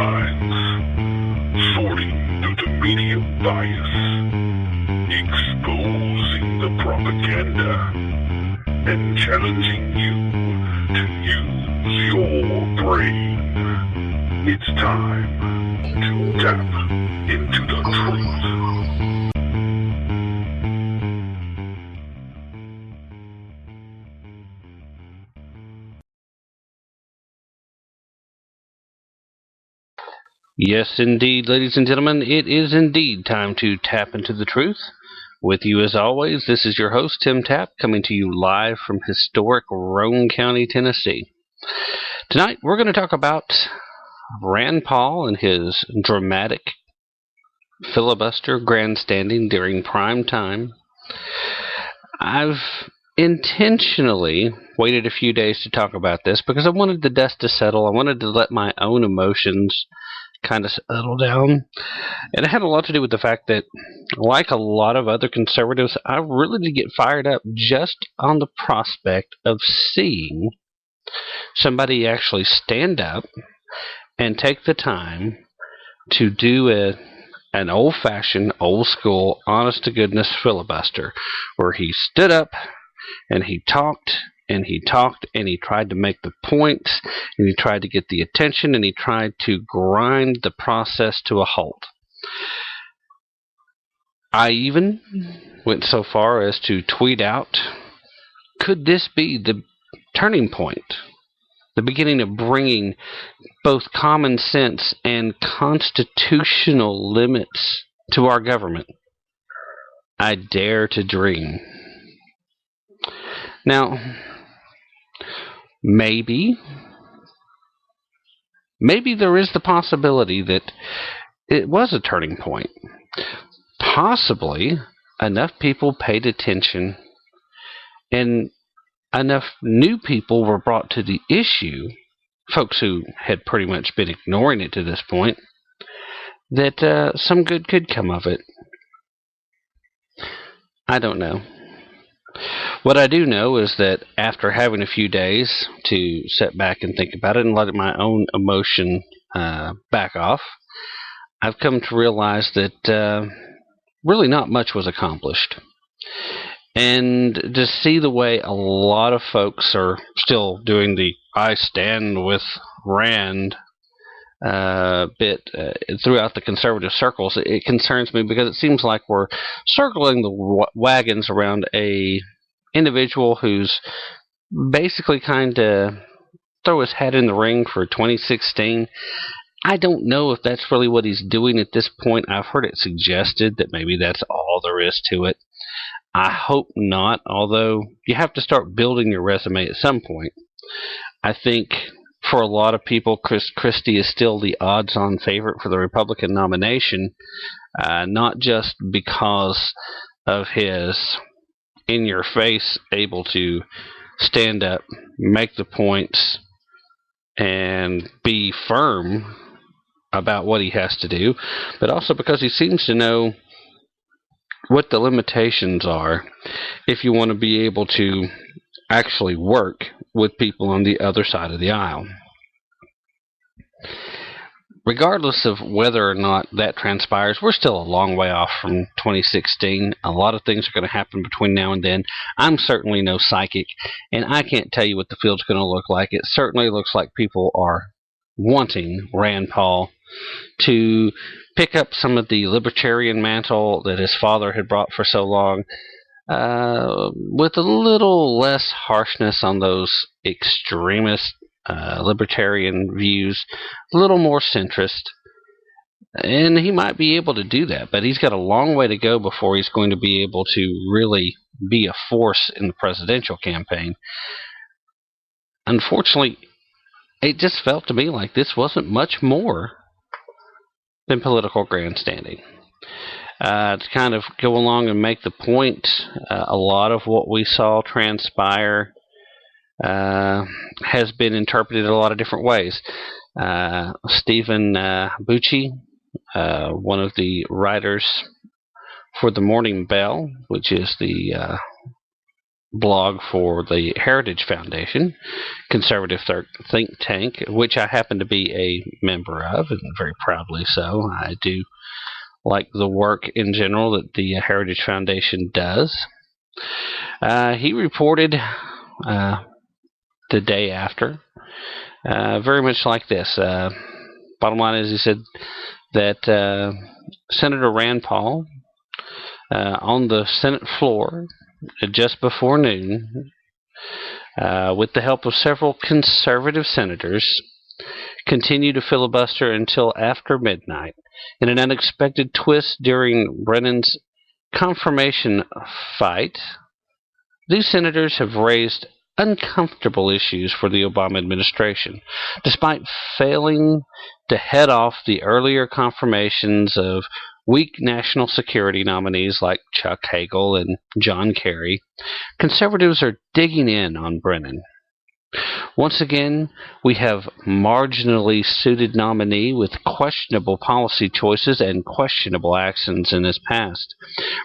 minds, sorting through the media bias, exposing the propaganda, and challenging you to use your brain. It's time to tap into the truth. Yes, indeed, ladies and gentlemen, it is indeed time to tap into the truth. With you, as always, this is your host, Tim Tapp, coming to you live from historic Roane County, Tennessee. Tonight, we're going to talk about Rand Paul and his dramatic filibuster grandstanding during prime time. I've intentionally waited a few days to talk about this because I wanted the dust to settle. I wanted to let my own emotions kind of settle down. And it had a lot to do with the fact that, like a lot of other conservatives, I really did get fired up just on the prospect of seeing somebody actually stand up and take the time to do an old-fashioned, old-school, honest-to-goodness filibuster, where he stood up and he talked and he talked and he tried to make the points and he tried to get the attention and he tried to grind the process to a halt. I even went so far as to tweet out, could this be the turning point? The beginning of bringing both common sense and constitutional limits to our government? I dare to dream. Now, maybe there is the possibility that it was a turning point. Possibly enough people paid attention and enough new people were brought to the issue, folks who had pretty much been ignoring it to this point, that some good could come of it. I don't know. What I do know is that after having a few days to sit back and think about it and let my own emotion back off, I've come to realize that really not much was accomplished. And to see the way a lot of folks are still doing the I stand with Rand bit throughout the conservative circles, it concerns me because it seems like we're circling the wagons around a individual who's basically kind of throw his hat in the ring for 2016. I don't know if that's really what he's doing at this point. I've heard it suggested that maybe that's all there is to it. I hope not, although you have to start building your resume at some point. I think for a lot of people, Chris Christie is still the odds-on favorite for the Republican nomination, not just because of his in-your-face able to stand up, make the points, and be firm about what he has to do, but also because he seems to know what the limitations are if you want to be able to actually work with people on the other side of the aisle. Regardless of whether or not that transpires, we're still a long way off from 2016. A lot of things are going to happen between now and then. I'm certainly no psychic, and I can't tell you what the field's going to look like. It certainly looks like people are wanting Rand Paul to pick up some of the libertarian mantle that his father had brought for so long, with a little less harshness on those extremist libertarian views, a little more centrist. And he might be able to do that, but he's got a long way to go before he's going to be able to really be a force in the presidential campaign. Unfortunately, it just felt to me like this wasn't much more than political grandstanding. To kind of go along and make the point, a lot of what we saw transpire has been interpreted a lot of different ways. Stephen Bucci, one of the writers for the Morning Bell, which is the blog for the Heritage Foundation, conservative think tank, which I happen to be a member of, and very proudly so. I do like the work in general that the Heritage Foundation does. He reported the day after, very much like this. Bottom line is, he said that Senator Rand Paul, on the Senate floor just before noon, with the help of several conservative senators, continued to filibuster until after midnight. In an unexpected twist during Brennan's confirmation fight, these senators have raised uncomfortable issues for the Obama administration, despite failing to head off the earlier confirmations of weak national security nominees like Chuck Hagel and John Kerry. Conservatives are digging in on Brennan. Once again, we have marginally suited nominee with questionable policy choices and questionable actions in his past.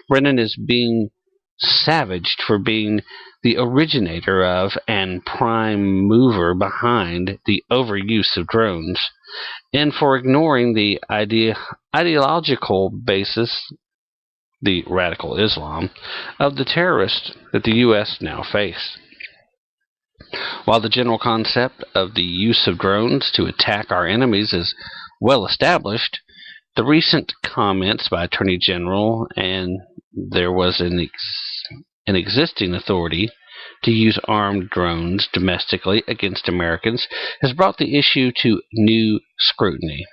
Brennan is being savaged for being the originator of and prime mover behind the overuse of drones, and for ignoring the ideological basis, the radical Islam, of the terrorists that the U.S. now face. While the general concept of the use of drones to attack our enemies is well established, the recent comments by Attorney General and there was an existing authority to use armed drones domestically against Americans has brought the issue to new scrutiny.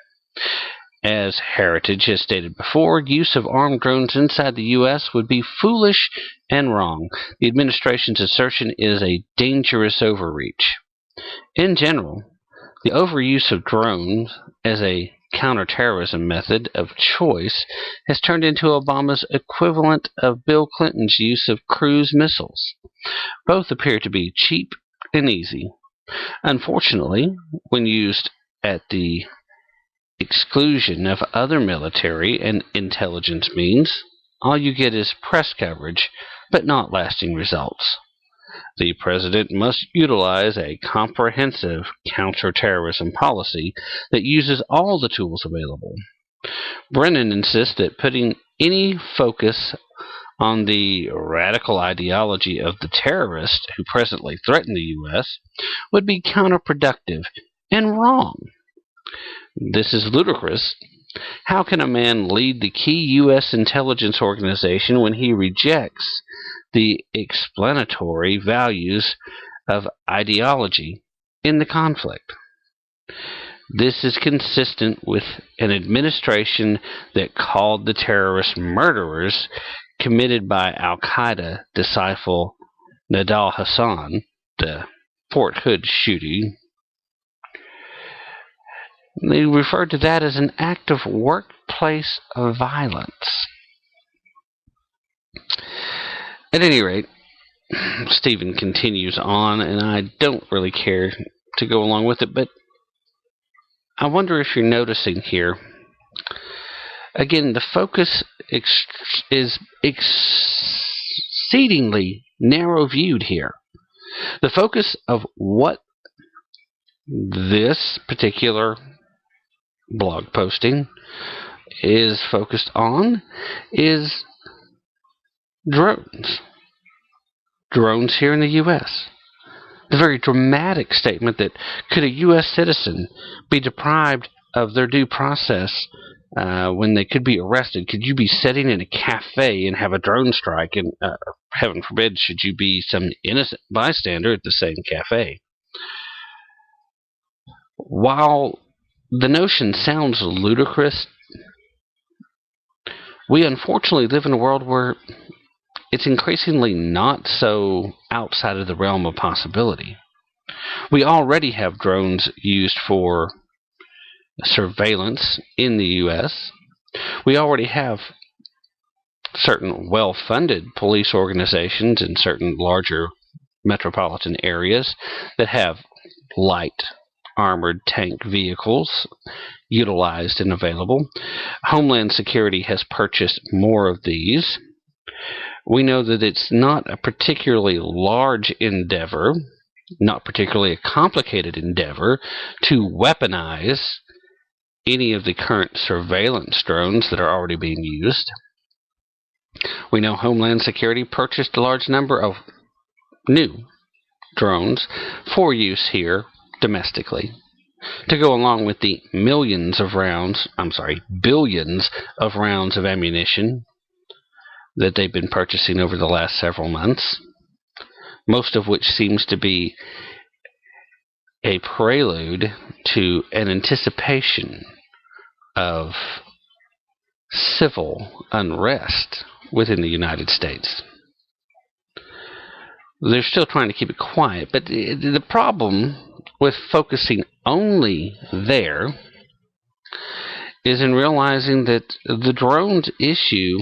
As Heritage has stated before, use of armed drones inside the U.S. would be foolish and wrong. The administration's assertion is a dangerous overreach. In general, the overuse of drones as a counterterrorism method of choice has turned into Obama's equivalent of Bill Clinton's use of cruise missiles. Both appear to be cheap and easy. Unfortunately, when used at the exclusion of other military and intelligence means, all you get is press coverage, but not lasting results. The president must utilize a comprehensive counterterrorism policy that uses all the tools available. Brennan insists that putting any focus on the radical ideology of the terrorists who presently threaten the U.S. would be counterproductive and wrong. This is ludicrous. How can a man lead the key U.S. intelligence organization when he rejects the explanatory values of ideology in the conflict? This is consistent with an administration that called the terrorist murderers committed by al-Qaeda disciple Nidal Hasan, the Fort Hood shooting. They referred to that as an act of workplace violence. At any rate, Stephen continues on, and I don't really care to go along with it, but I wonder if you're noticing here. Again, the focus is exceedingly narrow-viewed here. The focus of what this particular blog posting is focused on is drones. Drones here in the U.S. The very dramatic statement that could a U.S. citizen be deprived of their due process when they could be arrested? Could you be sitting in a cafe and have a drone strike, and heaven forbid, should you be some innocent bystander at the same cafe? While the notion sounds ludicrous, we unfortunately live in a world where it's increasingly not so outside of the realm of possibility. We already have drones used for surveillance in the U.S. We already have certain well-funded police organizations in certain larger metropolitan areas that have light armored tank vehicles utilized and available. Homeland Security has purchased more of these. We know that it's not a particularly large endeavor, not particularly a complicated endeavor, to weaponize any of the current surveillance drones that are already being used. We know Homeland Security purchased a large number of new drones for use here domestically, to go along with the billions of rounds of ammunition that they've been purchasing over the last several months, most of which seems to be a prelude to an anticipation of civil unrest within the United States. They're still trying to keep it quiet, but the problem with focusing only there is in realizing that the drones issue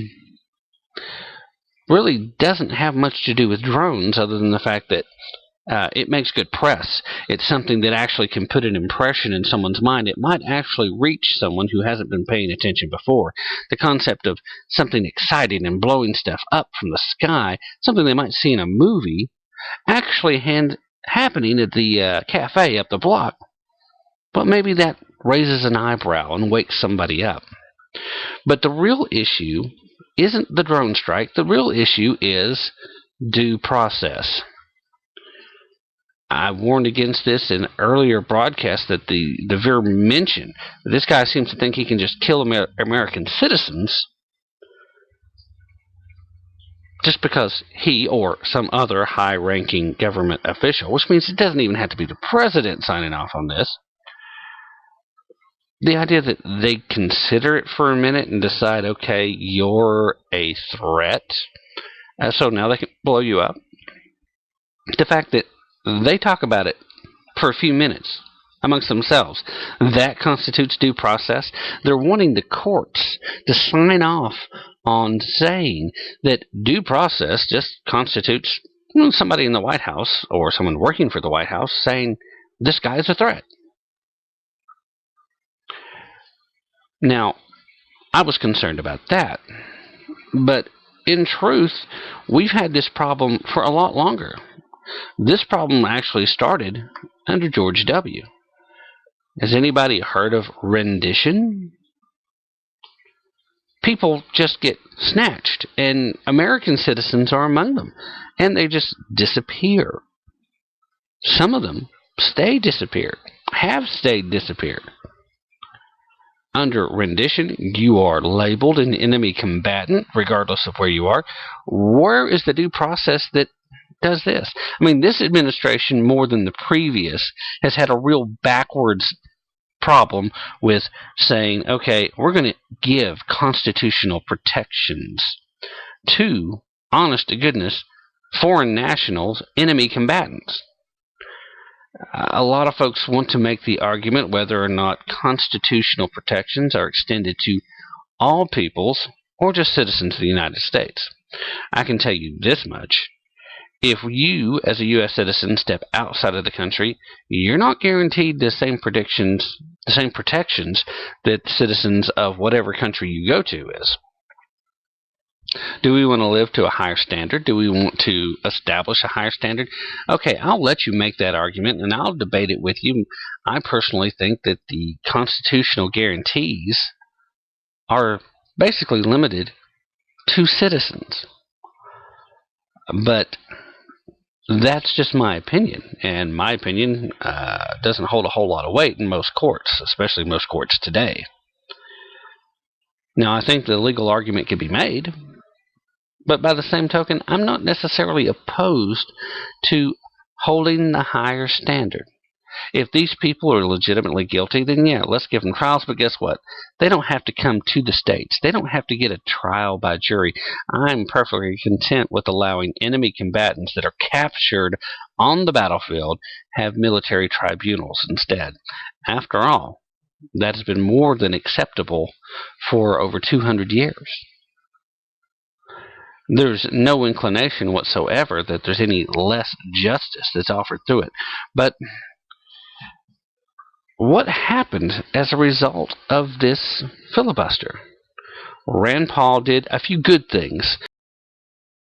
really doesn't have much to do with drones, other than the fact that it makes good press. It's something that actually can put an impression in someone's mind. It might actually reach someone who hasn't been paying attention before. The concept of something exciting and blowing stuff up from the sky, something they might see in a movie, actually happening at the cafe up the block. But maybe that raises an eyebrow and wakes somebody up. But the real issue isn't the drone strike. The real issue is due process. I warned against this in earlier broadcasts, that the mere mention that this guy seems to think he can just kill American citizens just because he or some other high-ranking government official, which means it doesn't even have to be the president signing off on this. The idea that they consider it for a minute and decide, okay, you're a threat, so now they can blow you up. The fact that they talk about it for a few minutes amongst themselves, that constitutes due process. They're wanting the courts to sign off on saying that due process just constitutes somebody in the White House or someone working for the White House saying this guy is a threat. Now, I was concerned about that, but in truth, we've had this problem for a lot longer. This problem actually started under George W. Has anybody heard of rendition? People just get snatched, and American citizens are among them, and they just disappear. Some of them stay disappeared, have stayed disappeared. Under rendition, you are labeled an enemy combatant, regardless of where you are. Where is the due process that does this? I mean, this administration, more than the previous, has had a real backwards problem with saying, okay, we're going to give constitutional protections to, honest to goodness, foreign nationals, enemy combatants. A lot of folks want to make the argument whether or not constitutional protections are extended to all peoples or just citizens of the United States. I can tell you this much. If you, as a U.S. citizen, step outside of the country, you're not guaranteed the same protections that citizens of whatever country you go to is. Do we want to live to a higher standard? Do we want to establish a higher standard? Okay, I'll let you make that argument, and I'll debate it with you. I personally think that the constitutional guarantees are basically limited to citizens. But that's just my opinion, and my opinion doesn't hold a whole lot of weight in most courts, especially most courts today. Now, I think the legal argument can be made, but by the same token, I'm not necessarily opposed to holding the higher standard. If these people are legitimately guilty, then yeah, let's give them trials. But guess what? They don't have to come to the states. They don't have to get a trial by jury. I'm perfectly content with allowing enemy combatants that are captured on the battlefield have military tribunals instead. After all, that has been more than acceptable for over 200 years. There's no inclination whatsoever that there's any less justice that's offered through it. But what happened as a result of this filibuster? Rand Paul did a few good things.